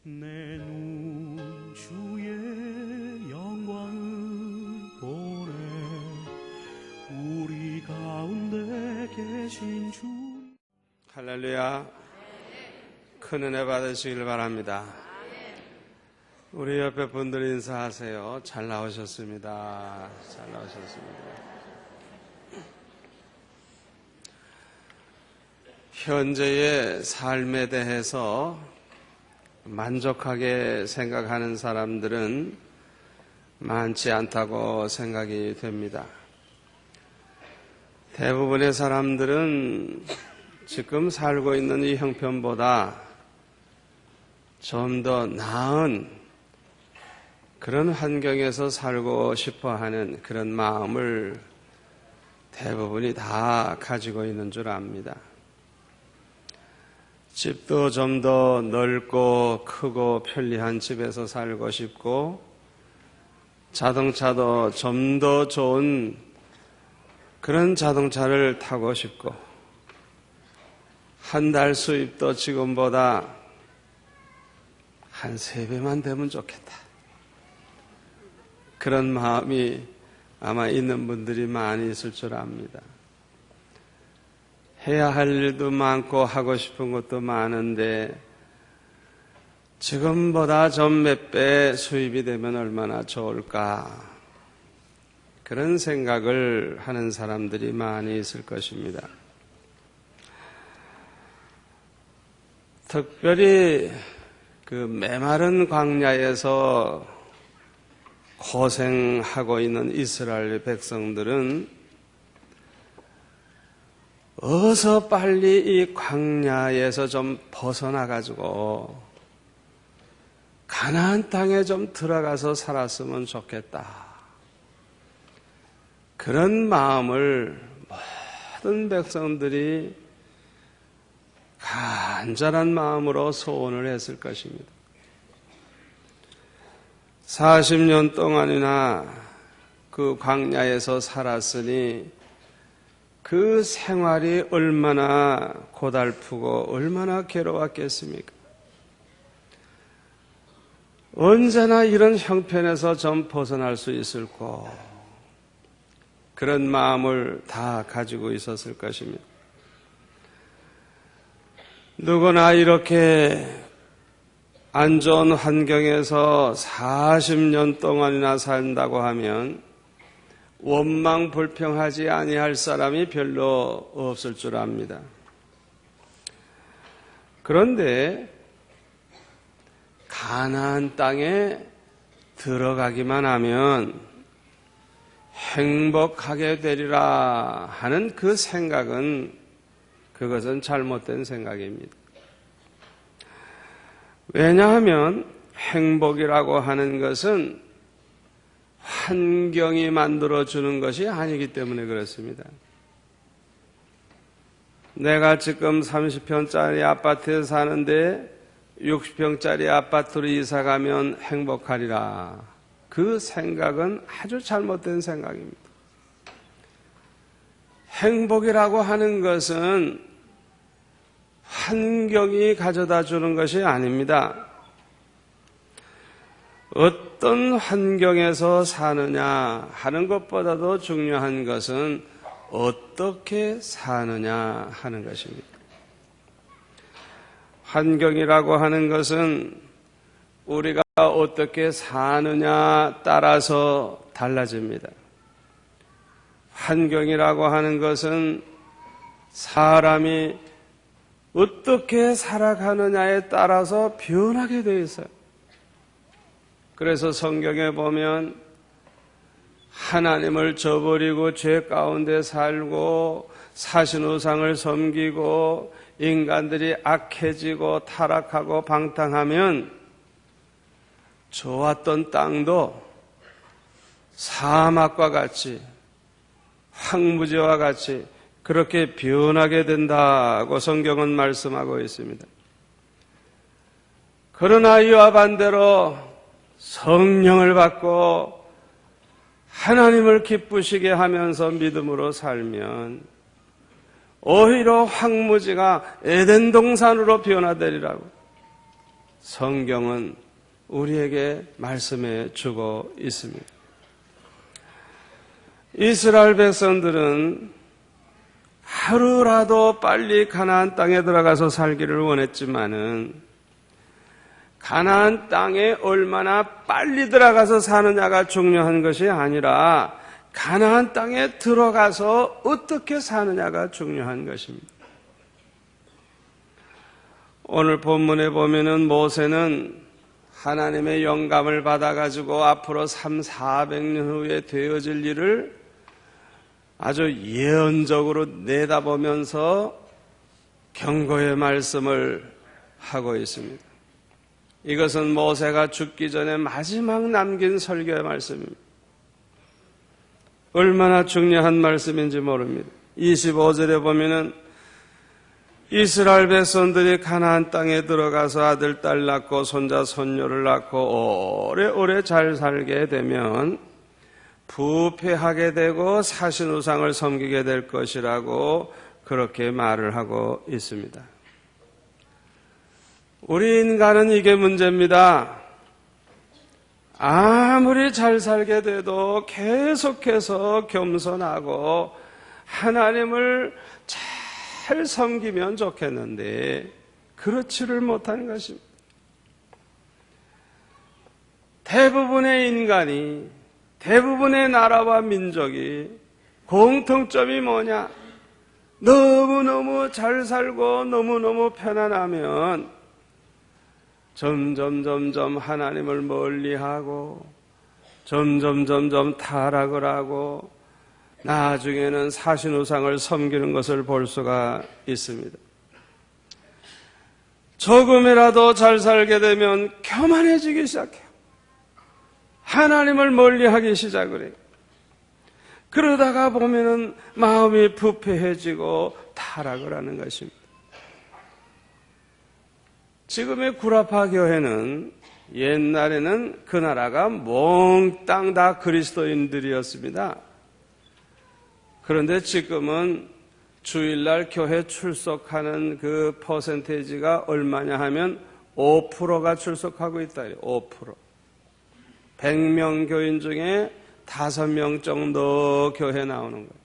내 눈 주의 영광을 보내 우리 가운데 계신 주. 할렐루야. 큰 은혜 받으시길 바랍니다. 우리 옆에 분들 인사하세요. 잘 나오셨습니다. 잘 나오셨습니다. 현재의 삶에 대해서 만족하게 생각하는 사람들은 많지 않다고 생각이 됩니다. 대부분의 사람들은 지금 살고 있는 이 형편보다 좀 더 나은 그런 환경에서 살고 싶어 하는 그런 마음을 대부분이 다 가지고 있는 줄 압니다. 집도 좀 더 넓고 크고 편리한 집에서 살고 싶고, 자동차도 좀 더 좋은 그런 자동차를 타고 싶고, 한 달 수입도 지금보다 한 3배만 되면 좋겠다. 그런 마음이 아마 있는 분들이 많이 있을 줄 압니다. 해야 할 일도 많고 하고 싶은 것도 많은데 지금보다 좀 몇 배 수입이 되면 얼마나 좋을까, 그런 생각을 하는 사람들이 많이 있을 것입니다. 특별히 그 메마른 광야에서 고생하고 있는 이스라엘 백성들은 어서 빨리 이 광야에서 좀 벗어나가지고 가나안 땅에 좀 들어가서 살았으면 좋겠다. 그런 마음을 모든 백성들이 간절한 마음으로 소원을 했을 것입니다. 40년 동안이나 그 광야에서 살았으니 그 생활이 얼마나 고달프고 얼마나 괴로웠겠습니까? 언제나 이런 형편에서 좀 벗어날 수 있을까, 그런 마음을 다 가지고 있었을 것입니다. 누구나 이렇게 안 좋은 환경에서 40년 동안이나 산다고 하면 원망 불평하지 아니할 사람이 별로 없을 줄 압니다. 그런데 가나안 땅에 들어가기만 하면 행복하게 되리라 하는 그 생각은, 그것은 잘못된 생각입니다. 왜냐하면 행복이라고 하는 것은 환경이 만들어주는 것이 아니기 때문에 그렇습니다. 내가 지금 30평짜리 아파트에 사는데 60평짜리 아파트로 이사가면 행복하리라, 그 생각은 아주 잘못된 생각입니다. 행복이라고 하는 것은 환경이 가져다 주는 것이 아닙니다. 어떤 환경에서 사느냐 하는 것보다도 중요한 것은 어떻게 사느냐 하는 것입니다. 환경이라고 하는 것은 우리가 어떻게 사느냐 따라서 달라집니다. 환경이라고 하는 것은 사람이 어떻게 살아가느냐에 따라서 변하게 되어 있어요. 그래서 성경에 보면 하나님을 저버리고 죄 가운데 살고 사신우상을 섬기고 인간들이 악해지고 타락하고 방탕하면 좋았던 땅도 사막과 같이 황무지와 같이 그렇게 변하게 된다고 성경은 말씀하고 있습니다. 그러나 이와 반대로 성령을 받고 하나님을 기쁘시게 하면서 믿음으로 살면 오히려 황무지가 에덴 동산으로 변화되리라고, 성경은 우리에게 말씀해 주고 있습니다. 이스라엘 백성들은 하루라도 빨리 가나안 땅에 들어가서 살기를 원했지만은 가나안 땅에 얼마나 빨리 들어가서 사느냐가 중요한 것이 아니라 가나안 땅에 들어가서 어떻게 사느냐가 중요한 것입니다. 오늘 본문에 보면은 모세는 하나님의 영감을 받아가지고 앞으로 400년 후에 되어질 일을 아주 예언적으로 내다보면서 경고의 말씀을 하고 있습니다. 이것은 모세가 죽기 전에 마지막 남긴 설교의 말씀입니다. 얼마나 중요한 말씀인지 모릅니다. 25절에 보면은 이스라엘 백성들이 가나안 땅에 들어가서 아들, 딸 낳고 손자, 손녀를 낳고 오래오래 잘 살게 되면 부패하게 되고 사신우상을 섬기게 될 것이라고 그렇게 말을 하고 있습니다. 우리 인간은 이게 문제입니다. 아무리 잘 살게 돼도 계속해서 겸손하고 하나님을 잘 섬기면 좋겠는데 그렇지를 못하는 것입니다. 대부분의 인간이, 대부분의 나라와 민족이 공통점이 뭐냐? 너무너무 잘 살고 너무너무 편안하면 점점 하나님을 멀리하고 점점 타락을 하고 나중에는 사신우상을 섬기는 것을 볼 수가 있습니다. 조금이라도 잘 살게 되면 교만해지기 시작해요. 하나님을 멀리하기 시작을 해요. 그러다가 보면은 마음이 부패해지고 타락을 하는 것입니다. 지금의 구라파 교회는 옛날에는 그 나라가 몽땅 다 그리스도인들이었습니다. 그런데 지금은 주일날 교회 출석하는 그 퍼센테이지가 얼마냐 하면 5%가 출석하고 있다. 5%. 100명 교인 중에 5명 정도 교회 나오는 거예요.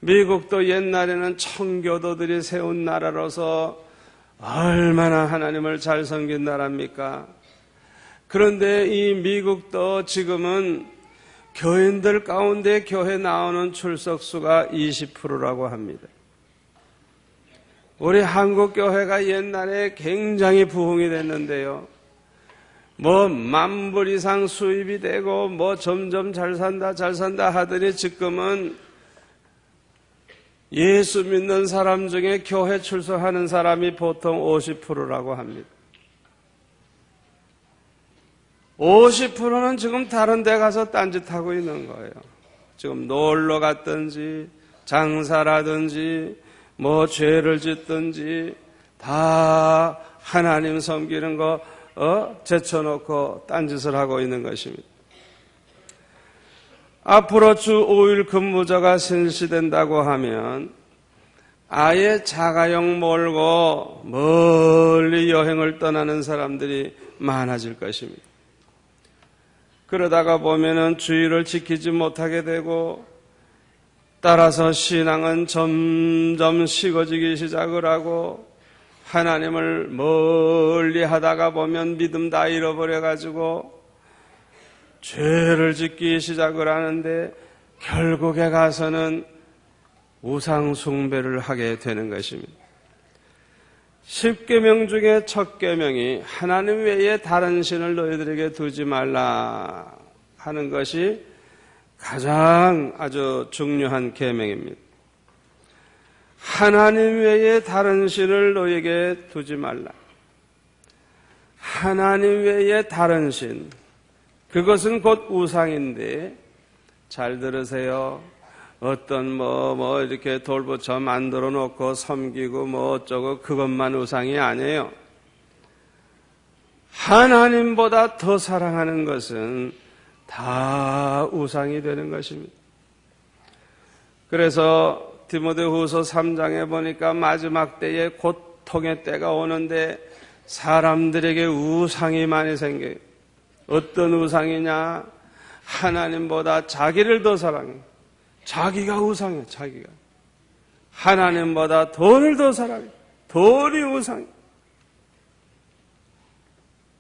미국도 옛날에는 청교도들이 세운 나라로서 얼마나 하나님을 잘 섬긴 나라입니까? 그런데 이 미국도 지금은 교인들 가운데 교회 나오는 출석수가 20%라고 합니다. 우리 한국 교회가 옛날에 굉장히 부흥이 됐는데요. 뭐 10,000불 이상 수입이 되고 뭐 점점 잘 산다 하더니 지금은 예수 믿는 사람 중에 교회 출석하는 사람이 보통 50%라고 합니다. 50%는 지금 다른 데 가서 딴짓하고 있는 거예요. 지금 놀러 갔든지 장사라든지 뭐 죄를 짓든지 다 하나님 섬기는 거 제쳐놓고 딴짓을 하고 있는 것입니다. 앞으로 주 5일 근무제가 실시된다고 하면 아예 자가용 몰고 멀리 여행을 떠나는 사람들이 많아질 것입니다. 그러다가 보면은 주의를 지키지 못하게 되고 따라서 신앙은 점점 식어지기 시작을 하고 하나님을 멀리 하다가 보면 믿음 다 잃어버려가지고 죄를 짓기 시작을 하는데 결국에 가서는 우상 숭배를 하게 되는 것입니다. 10계명 중에 첫 계명이 하나님 외에 다른 신을 너희들에게 두지 말라 하는 것이 가장 아주 중요한 계명입니다. 하나님 외에 다른 신을 너희에게 두지 말라. 하나님 외에 다른 신, 그것은 곧 우상인데 잘 들으세요. 어떤 이렇게 돌부처 만들어 놓고 섬기고 어쩌고 그것만 우상이 아니에요. 하나님보다 더 사랑하는 것은 다 우상이 되는 것입니다. 그래서 디모데후서 3장에 보니까 마지막 때에 고통의 때가 오는데 사람들에게 우상이 많이 생겨요. 어떤 우상이냐? 하나님보다 자기를 더 사랑해. 자기가 우상해, 자기가. 하나님보다 돈을 더 사랑해. 돈이 우상해.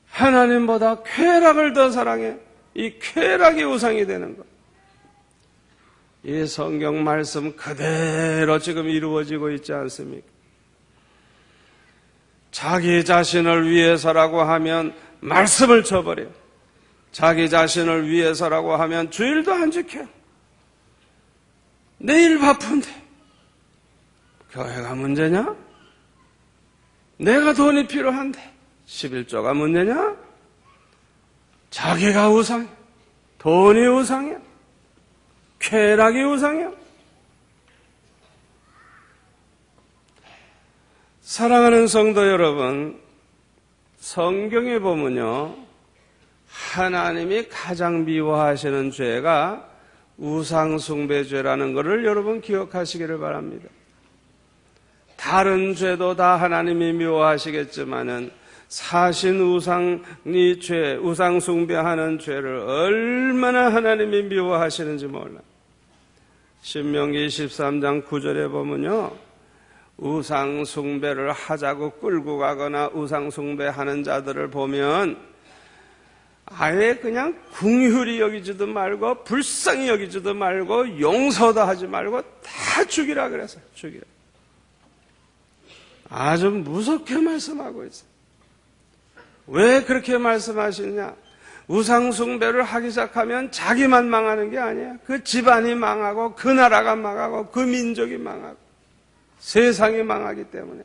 하나님보다 쾌락을 더 사랑해. 이 쾌락이 우상이 되는 것. 이 성경 말씀 그대로 지금 이루어지고 있지 않습니까? 자기 자신을 위해서라고 하면 말씀을 쳐버려요. 자기 자신을 위해서라고 하면 주일도 안 지켜요. 내일 바쁜데 교회가 문제냐? 내가 돈이 필요한데 11조가 문제냐? 자기가 우상해. 돈이 우상해. 쾌락이 우상해. 사랑하는 성도 여러분, 성경에 보면요, 하나님이 가장 미워하시는 죄가 우상숭배죄라는 것을 여러분 기억하시기를 바랍니다. 다른 죄도 다 하나님이 미워하시겠지만은 사신 우상이 죄, 우상숭배하는 죄를 얼마나 하나님이 미워하시는지 몰라. 신명기 13장 9절에 보면요, 우상숭배를 하자고 끌고 가거나 우상숭배하는 자들을 보면 아예 그냥 궁휼히 여기지도 말고 불쌍히 여기지도 말고 용서도 하지 말고 다 죽이라 그랬어요. 죽이라. 아주 무섭게 말씀하고 있어요. 왜 그렇게 말씀하시느냐? 우상숭배를 하기 시작하면 자기만 망하는 게 아니에요. 그 집안이 망하고 그 나라가 망하고 그 민족이 망하고 세상이 망하기 때문에,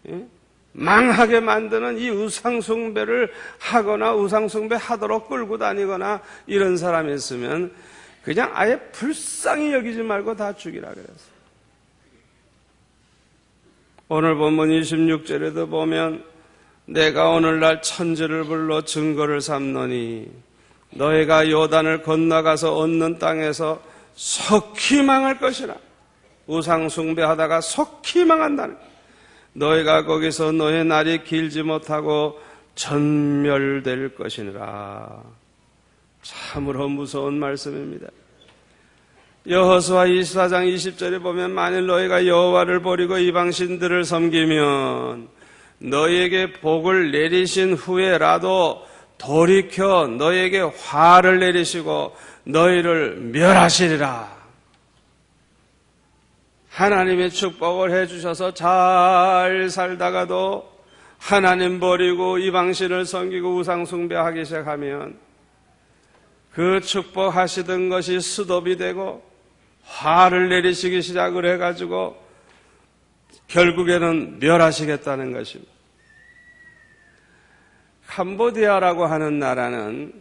예? 망하게 만드는 이 우상숭배를 하거나 우상숭배 하도록 끌고 다니거나 이런 사람이 있으면 그냥 아예 불쌍히 여기지 말고 다 죽이라 그랬어요. 오늘 본문 26절에도 보면 내가 오늘날 천지를 불러 증거를 삼노니 너희가 요단을 건너가서 얻는 땅에서 속히 망할 것이라. 우상숭배하다가 속히 망한다는 거예요. 너희가 거기서 너의 날이 길지 못하고 전멸될 것이니라. 참으로 무서운 말씀입니다. 여호수아 24장 20절에 보면 만일 너희가 여호와를 버리고 이방신들을 섬기면 너희에게 복을 내리신 후에라도 돌이켜 너희에게 화를 내리시고 너희를 멸하시리라. 하나님의 축복을 해주셔서 잘 살다가도 하나님 버리고 이방신을 섬기고 우상숭배하기 시작하면 그 축복하시던 것이 스톱이 되고 화를 내리시기 시작을 해가지고 결국에는 멸하시겠다는 것입니다. 캄보디아라고 하는 나라는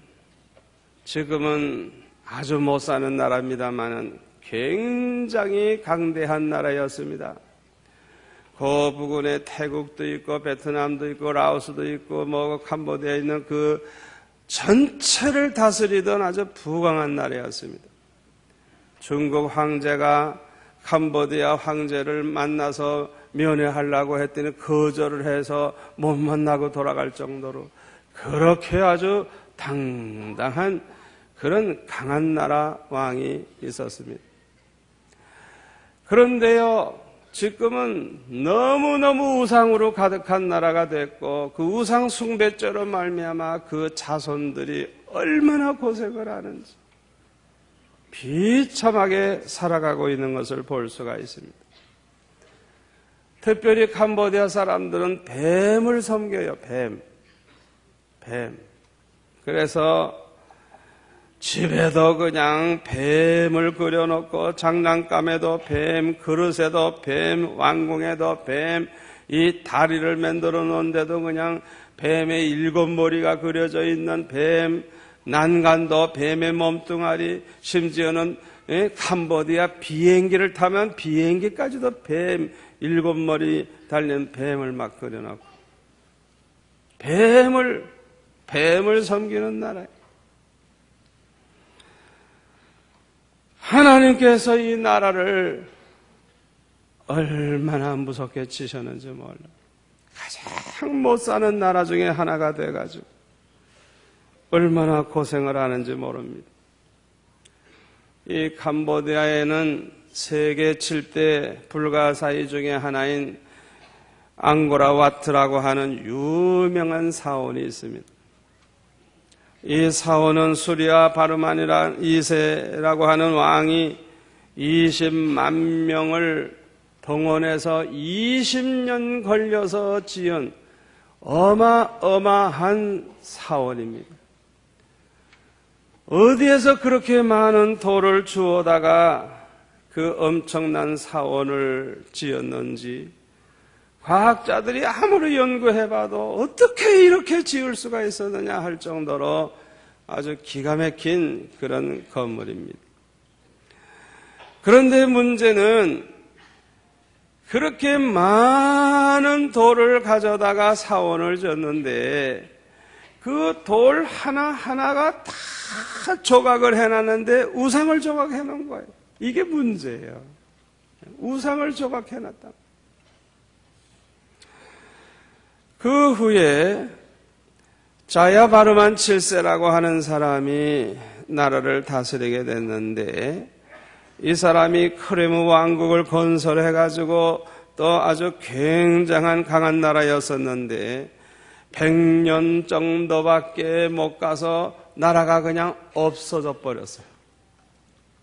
지금은 아주 못 사는 나라입니다만은 굉장히 강대한 나라였습니다. 그 부근에 태국도 있고 베트남도 있고 라오스도 있고 뭐 캄보디아에 있는 그 전체를 다스리던 아주 부강한 나라였습니다. 중국 황제가 캄보디아 황제를 만나서 면회하려고 했더니 거절을 해서 못 만나고 돌아갈 정도로 그렇게 아주 당당한 그런 강한 나라 왕이 있었습니다. 그런데요, 지금은 너무너무 우상으로 가득한 나라가 됐고 그 우상 숭배죄로 말미암아 그 자손들이 얼마나 고생을 하는지 비참하게 살아가고 있는 것을 볼 수가 있습니다. 특별히 캄보디아 사람들은 뱀을 섬겨요. 뱀. 그래서 집에도 그냥 뱀을 그려놓고 장난감에도 뱀, 그릇에도 뱀, 왕궁에도 뱀, 이 다리를 만들어 놓은데도 그냥 뱀의 7머리가 그려져 있는 뱀, 난간도 뱀의 몸뚱아리, 심지어는 캄보디아 비행기를 타면 비행기까지도 뱀 7머리 달린 뱀을 막 그려놓고 뱀을 섬기는 나라예요. 하나님께서 이 나라를 얼마나 무섭게 치셨는지 몰라. 가장 못 사는 나라 중에 하나가 돼가지고 얼마나 고생을 하는지 모릅니다. 이 캄보디아에는 세계 7대 불가사의 중에 하나인 앙고라와트라고 하는 유명한 사원이 있습니다. 이 사원은 수리아 바르만이라 2세라고 하는 왕이 20만 명을 동원해서 20년 걸려서 지은 어마어마한 사원입니다. 어디에서 그렇게 많은 돌을 주워다가 그 엄청난 사원을 지었는지 과학자들이 아무리 연구해봐도 어떻게 이렇게 지을 수가 있었느냐 할 정도로 아주 기가 막힌 그런 건물입니다. 그런데 문제는 그렇게 많은 돌을 가져다가 사원을 졌는데 그 돌 하나하나가 다 조각을 해놨는데 우상을 조각해 놓은 거예요. 이게 문제예요. 우상을 조각해 놨다. 그 후에 자야바르만 7세라고 하는 사람이 나라를 다스리게 됐는데 이 사람이 크레무 왕국을 건설해가지고 또 아주 굉장한 강한 나라였었는데 100년 정도밖에 못 가서 나라가 그냥 없어져 버렸어요.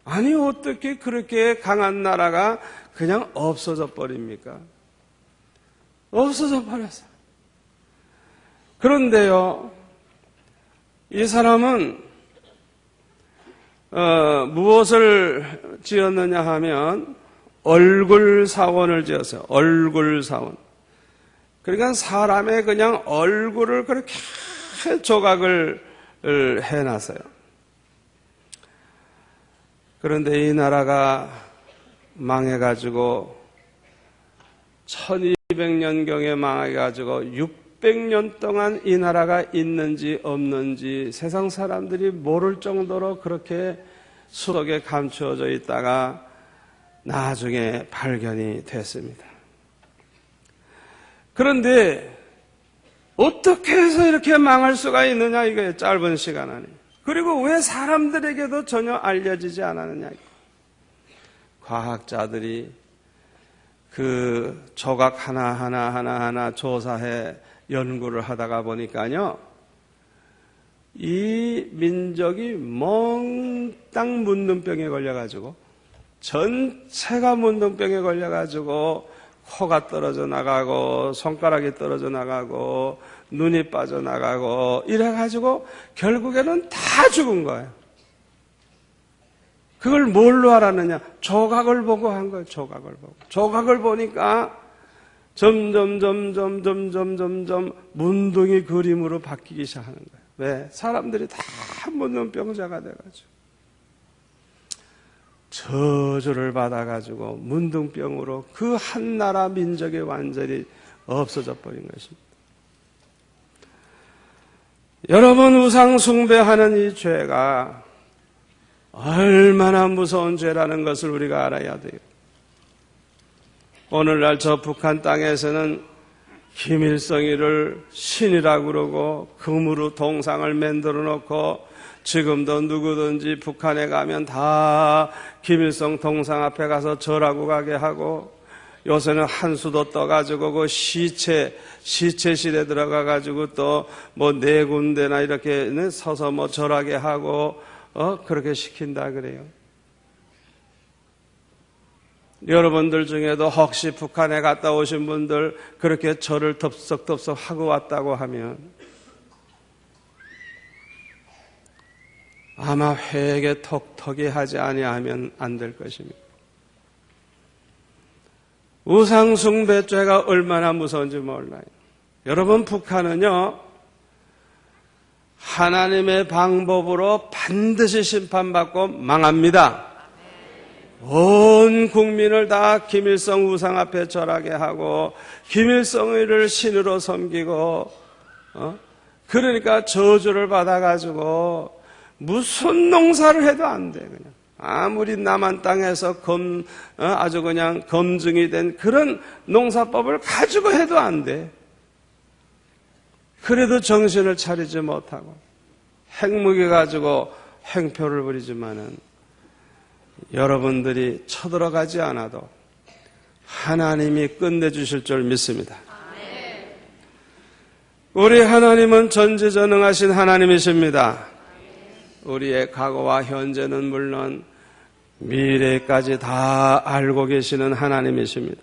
아니 어떻게 그렇게 강한 나라가 그냥 없어져 버립니까? 없어져 버렸어요. 그런데요, 이 사람은 무엇을 지었느냐 하면 얼굴 사원을 지었어요. 얼굴 사원. 그러니까 사람의 그냥 얼굴을 그렇게 조각을 해놨어요. 그런데 이 나라가 망해가지고 1200년경에 망해가지고 600년 동안 이 나라가 있는지 없는지 세상 사람들이 모를 정도로 그렇게 수덕에 감추어져 있다가 나중에 발견이 됐습니다. 그런데 어떻게 해서 이렇게 망할 수가 있느냐 이거예요. 짧은 시간 안에. 그리고 왜 사람들에게도 전혀 알려지지 않았느냐. 과학자들이 그 조각 하나하나 조사해 연구를 하다가 보니까요, 이 민족이 몽땅 문둥병에 걸려가지고 전체가 문둥병에 걸려가지고 코가 떨어져 나가고 손가락이 떨어져 나가고 눈이 빠져나가고 이래가지고 결국에는 다 죽은 거예요. 그걸 뭘로 알았느냐? 조각을 보고 한 거예요. 조각을 보고. 조각을 보니까 점점 문둥이 그림으로 바뀌기 시작하는 거예요. 왜? 사람들이 다 문둥병자가 돼가지고 저주를 받아가지고 문둥병으로 그 한 나라 민족이 완전히 없어져 버린 것입니다. 여러분, 우상 숭배하는 이 죄가 얼마나 무서운 죄라는 것을 우리가 알아야 돼요. 오늘날 저 북한 땅에서는 김일성이를 신이라고 그러고 금으로 동상을 만들어 놓고 지금도 누구든지 북한에 가면 다 김일성 동상 앞에 가서 절하고 가게 하고, 요새는 한수도 떠가지고 그 시체실에 들어가가지고 또 뭐 네 군데나 이렇게 서서 뭐 절하게 하고 그렇게 시킨다 그래요. 여러분들 중에도 혹시 북한에 갔다 오신 분들 그렇게 절을 덥석덥석 하고 왔다고 하면 아마 회개 톡톡히 하지 아니하면 안 될 것입니다. 우상숭배죄가 얼마나 무서운지 몰라요. 여러분, 북한은요, 하나님의 방법으로 반드시 심판받고 망합니다. 온 국민을 다 김일성 우상 앞에 절하게 하고 김일성을 신으로 섬기고 그러니까 저주를 받아가지고 무슨 농사를 해도 안 돼. 그냥 아무리 남한 땅에서 아주 그냥 검증이 된 그런 농사법을 가지고 해도 안 돼. 그래도 정신을 차리지 못하고 핵무기 가지고 행표를 부리지만은 여러분들이 쳐들어가지 않아도 하나님이 끝내주실 줄 믿습니다. 우리 하나님은 전지전능하신 하나님이십니다. 우리의 과거와 현재는 물론 미래까지 다 알고 계시는 하나님이십니다.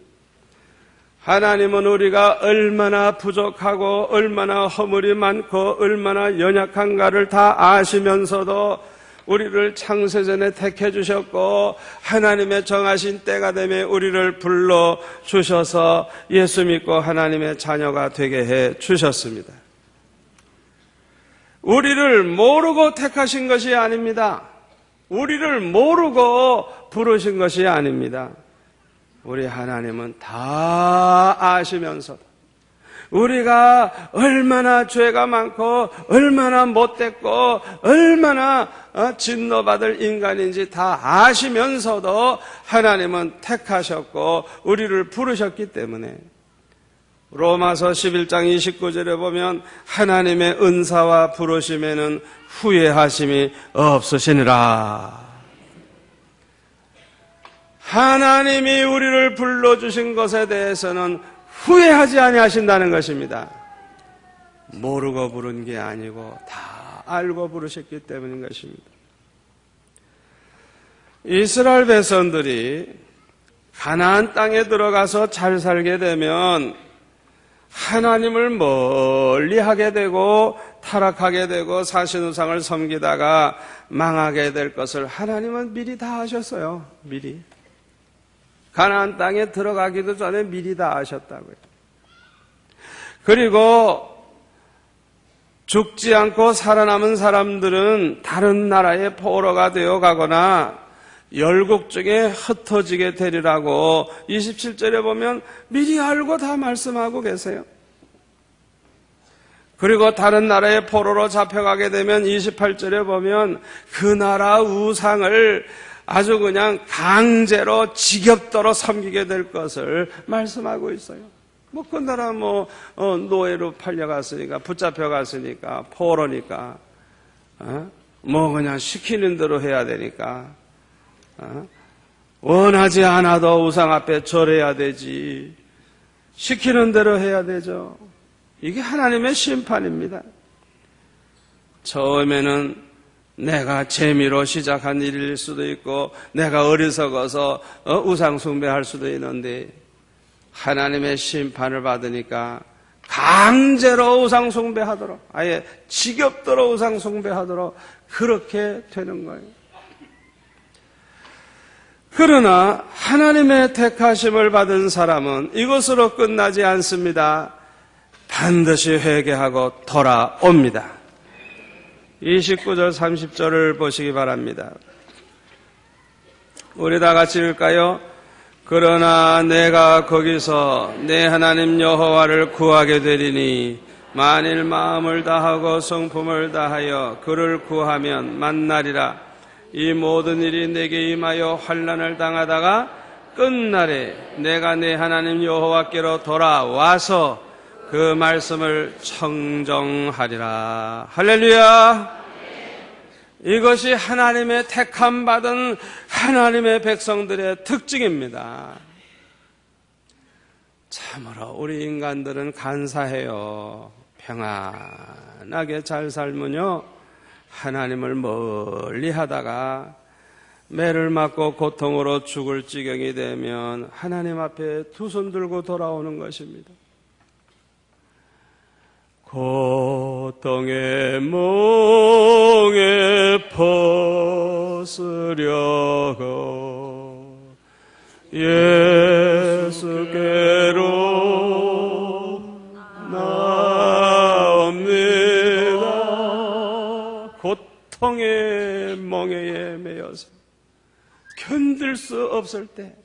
하나님은 우리가 얼마나 부족하고 얼마나 허물이 많고 얼마나 연약한가를 다 아시면서도 우리를 창세전에 택해 주셨고 하나님의 정하신 때가 되면 우리를 불러주셔서 예수 믿고 하나님의 자녀가 되게 해 주셨습니다. 우리를 모르고 택하신 것이 아닙니다. 우리를 모르고 부르신 것이 아닙니다. 우리 하나님은 다 아시면서도 우리가 얼마나 죄가 많고 얼마나 못됐고 얼마나 진노받을 인간인지 다 아시면서도 하나님은 택하셨고 우리를 부르셨기 때문에 로마서 11장 29절에 보면 하나님의 은사와 부르심에는 후회하심이 없으시니라. 하나님이 우리를 불러주신 것에 대해서는 후회하지 아니하신다는 것입니다. 모르고 부른 게 아니고 다 알고 부르셨기 때문인 것입니다. 이스라엘 백성들이 가나안 땅에 들어가서 잘 살게 되면 하나님을 멀리하게 되고 타락하게 되고 사신우상을 섬기다가 망하게 될 것을 하나님은 미리 다 아셨어요. 미리. 가나안 땅에 들어가기도 전에 미리 다 아셨다고요. 그리고 죽지 않고 살아남은 사람들은 다른 나라의 포로가 되어 가거나 열국 중에 흩어지게 되리라고 27절에 보면 미리 알고 다 말씀하고 계세요. 그리고 다른 나라의 포로로 잡혀가게 되면 28절에 보면 그 나라 우상을 아주 그냥 강제로 지겹도록 섬기게 될 것을 말씀하고 있어요. 그 나라 노예로 팔려갔으니까, 붙잡혀갔으니까, 포로니까, 그냥 시키는 대로 해야 되니까, 원하지 않아도 우상 앞에 절해야 되지. 시키는 대로 해야 되죠. 이게 하나님의 심판입니다. 처음에는 내가 재미로 시작한 일일 수도 있고 내가 어리석어서 우상 숭배할 수도 있는데 하나님의 심판을 받으니까 강제로 우상 숭배하도록 아예 지겹도록 우상 숭배하도록 그렇게 되는 거예요. 그러나 하나님의 택하심을 받은 사람은 이것으로 끝나지 않습니다. 반드시 회개하고 돌아옵니다. 29절 30절을 보시기 바랍니다. 우리 다 같이 읽을까요? 그러나 내가 거기서 내 하나님 여호와를 구하게 되리니 만일 마음을 다하고 성품을 다하여 그를 구하면 만나리라. 이 모든 일이 내게 임하여 환난을 당하다가 끝날에 내가 내 하나님 여호와께로 돌아와서 그 말씀을 청정하리라. 할렐루야. 이것이 하나님의 택함 받은 하나님의 백성들의 특징입니다. 참으로 우리 인간들은 간사해요. 평안하게 잘 살면요 하나님을 멀리 하다가 매를 맞고 고통으로 죽을 지경이 되면 하나님 앞에 두 손 들고 돌아오는 것입니다. 고통의 멍에 벗으려고 예수께로 나옵니다. 고통의 멍에에 매여서 견딜 수 없을 때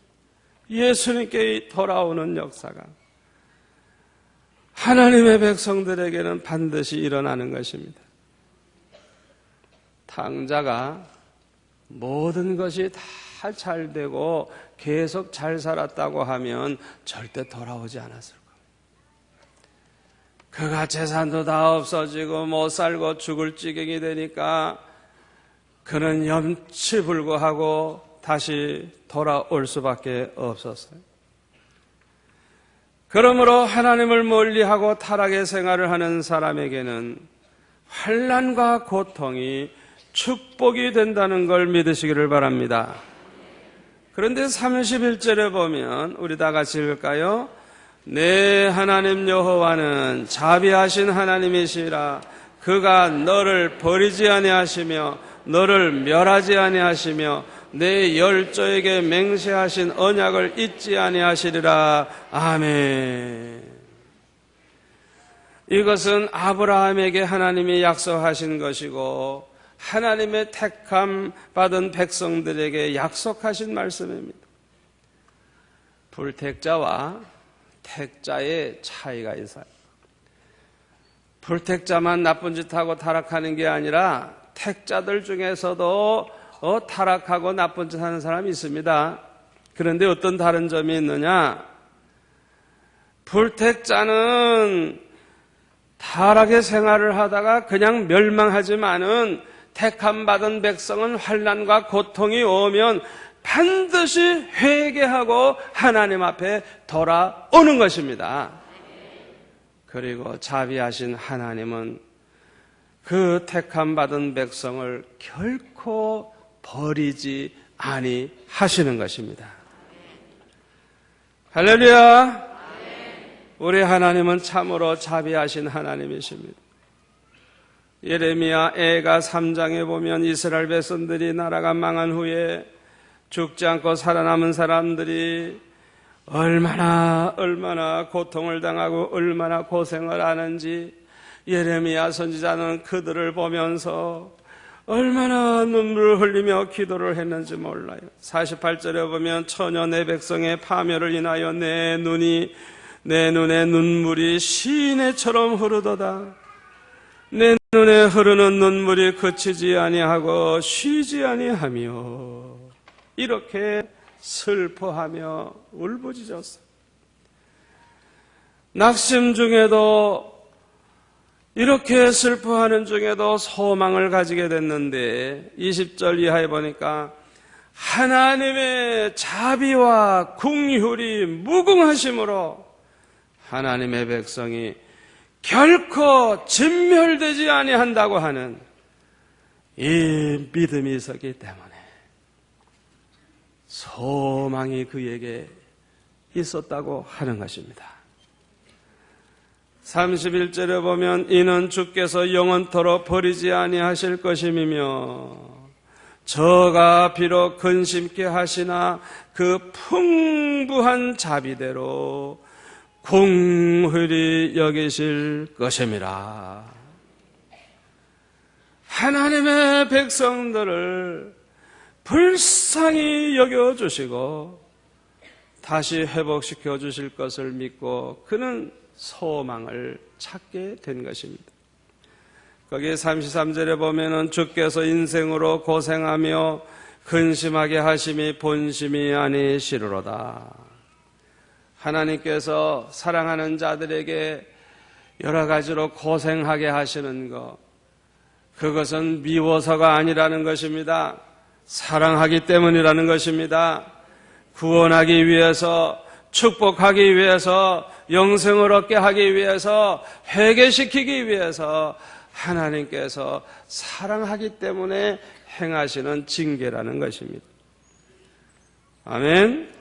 예수님께 돌아오는 역사가 하나님의 백성들에게는 반드시 일어나는 것입니다. 탕자가 모든 것이 다 잘 되고 계속 잘 살았다고 하면 절대 돌아오지 않았을 겁니다. 그가 재산도 다 없어지고 못 살고 죽을 지경이 되니까 그는 염치불구하고 다시 돌아올 수밖에 없었어요. 그러므로 하나님을 멀리하고 타락의 생활을 하는 사람에게는 환난과 고통이 축복이 된다는 걸 믿으시기를 바랍니다. 그런데 31절에 보면 우리 다 같이 읽을까요? 내 하나님 여호와는 자비하신 하나님이시라. 그가 너를 버리지 아니하시며 너를 멸하지 아니하시며 내 열조에게 맹세하신 언약을 잊지 아니하시리라. 아멘. 이것은 아브라함에게 하나님이 약속하신 것이고 하나님의 택함 받은 백성들에게 약속하신 말씀입니다. 불택자와 택자의 차이가 있어요. 불택자만 나쁜 짓하고 타락하는 게 아니라 택자들 중에서도 타락하고 나쁜 짓 하는 사람이 있습니다. 그런데 어떤 다른 점이 있느냐? 불택자는 타락의 생활을 하다가 그냥 멸망하지만은 택함받은 백성은 환난과 고통이 오면 반드시 회개하고 하나님 앞에 돌아오는 것입니다. 그리고 자비하신 하나님은 그 택함받은 백성을 결코 버리지 아니하시는 것입니다. 할렐루야! 우리 하나님은 참으로 자비하신 하나님이십니다. 예레미야 애가 3장에 보면 이스라엘 백성들이 나라가 망한 후에 죽지 않고 살아남은 사람들이 얼마나 고통을 당하고 얼마나 고생을 하는지 예레미야 선지자는 그들을 보면서 얼마나 눈물을 흘리며 기도를 했는지 몰라요. 48절에 보면 처녀 내 백성의 파멸을 인하여 내 눈에 눈물이 시내처럼 흐르도다. 내 눈에 흐르는 눈물이 그치지 아니하고 쉬지 아니하며 이렇게 슬퍼하며 울부짖었어요. 낙심 중에도 이렇게 슬퍼하는 중에도 소망을 가지게 됐는데 20절 이하에 보니까 하나님의 자비와 긍휼이 무궁하심으로 하나님의 백성이 결코 진멸되지 아니한다고 하는 이 믿음이 있었기 때문에 소망이 그에게 있었다고 하는 것입니다. 31절에 보면 이는 주께서 영원토록 버리지 아니하실 것임이며 저가 비록 근심케 하시나 그 풍부한 자비대로 긍휼히 여기실 것임이라. 하나님의 백성들을 불쌍히 여겨주시고 다시 회복시켜 주실 것을 믿고 그는 소망을 찾게 된 것입니다. 거기 33절에 보면은 주께서 인생으로 고생하며 근심하게 하심이 본심이 아니시르로다. 하나님께서 사랑하는 자들에게 여러 가지로 고생하게 하시는 것, 그것은 미워서가 아니라는 것입니다. 사랑하기 때문이라는 것입니다. 구원하기 위해서, 축복하기 위해서, 영생을 얻게 하기 위해서, 회개시키기 위해서 하나님께서 사랑하기 때문에 행하시는 징계라는 것입니다. 아멘.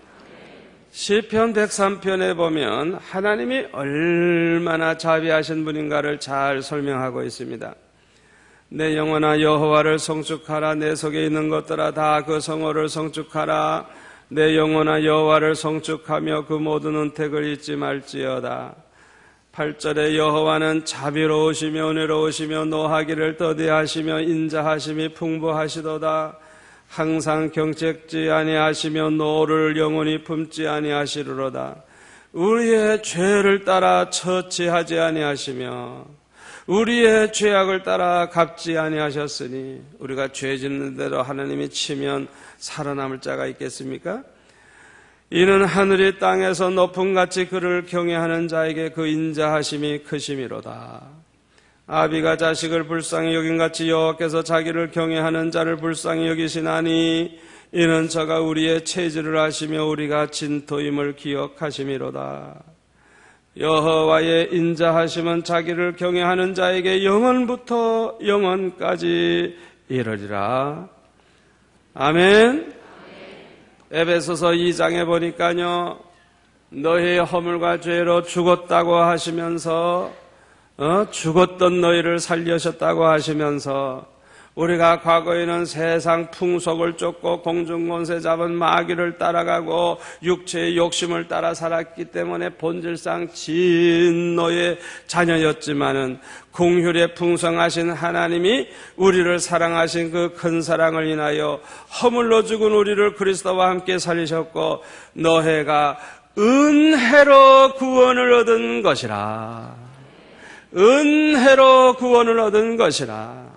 시편 103편에 보면 하나님이 얼마나 자비하신 분인가를 잘 설명하고 있습니다. 내 영혼아 여호와를 성축하라. 내 속에 있는 것들아 다 그 성호를 성축하라. 내 영혼아 여호와를 성축하며 그 모든 은택을 잊지 말지어다. 8절에 여호와는 자비로우시며 은혜로우시며 노하기를 더디하시며 인자하심이 풍부하시도다. 항상 경책지 아니하시며 노를 영원히 품지 아니하시리로다. 우리의 죄를 따라 처치하지 아니하시며 우리의 죄악을 따라 갚지 아니하셨으니 우리가 죄 짓는 대로 하나님이 치면 살아남을 자가 있겠습니까? 이는 하늘이 땅에서 높음같이 그를 경외하는 자에게 그 인자하심이 크심이로다. 아비가 자식을 불쌍히 여긴같이 여호와께서 자기를 경외하는 자를 불쌍히 여기시나니 이는 저가 우리의 체질을 아시며 우리가 진토임을 기억하심이로다. 여호와의 인자하심은 자기를 경외하는 자에게 영원부터 영원까지 이르리라. 아멘. 에베소서 2장에 보니까요, 너희의 허물과 죄로 죽었다고 하시면서 죽었던 너희를 살려셨다고 하시면서 우리가 과거에는 세상 풍속을 쫓고 공중권세 잡은 마귀를 따라가고 육체의 욕심을 따라 살았기 때문에 본질상 진노의 자녀였지만은 긍휼에 풍성하신 하나님이 우리를 사랑하신 그 큰 사랑을 인하여 허물로 죽은 우리를 그리스도와 함께 살리셨고 너희가 은혜로 구원을 얻은 것이라. 은혜로 구원을 얻은 것이라.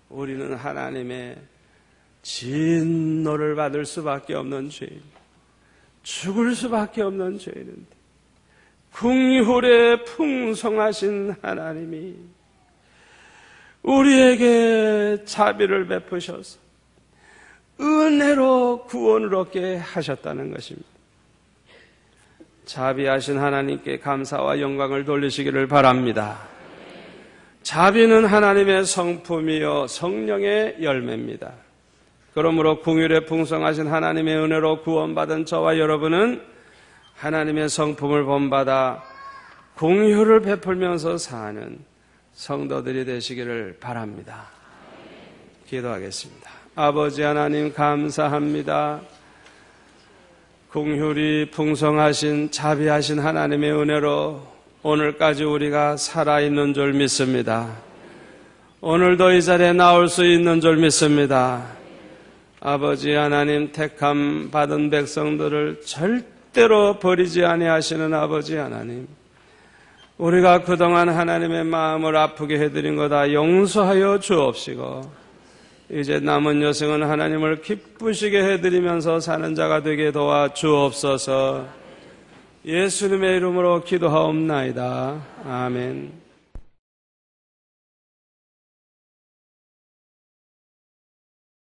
우리는 하나님의 진노를 받을 수밖에 없는 죄인, 죽을 수밖에 없는 죄인인데 긍휼에 풍성하신 하나님이 우리에게 자비를 베푸셔서 은혜로 구원을 얻게 하셨다는 것입니다. 자비하신 하나님께 감사와 영광을 돌리시기를 바랍니다. 자비는 하나님의 성품이요 성령의 열매입니다. 그러므로 긍휼에 풍성하신 하나님의 은혜로 구원받은 저와 여러분은 하나님의 성품을 본받아 긍휼을 베풀면서 사는 성도들이 되시기를 바랍니다. 기도하겠습니다. 아버지 하나님 감사합니다. 긍휼이 풍성하신 자비하신 하나님의 은혜로 오늘까지 우리가 살아있는 줄 믿습니다. 오늘도 이 자리에 나올 수 있는 줄 믿습니다. 아버지 하나님 택함 받은 백성들을 절대로 버리지 아니하시는 아버지 하나님, 우리가 그동안 하나님의 마음을 아프게 해드린 거 다 용서하여 주옵시고 이제 남은 여생은 하나님을 기쁘시게 해드리면서 사는 자가 되게 도와 주옵소서. 예수님의 이름으로 기도하옵나이다. 아멘.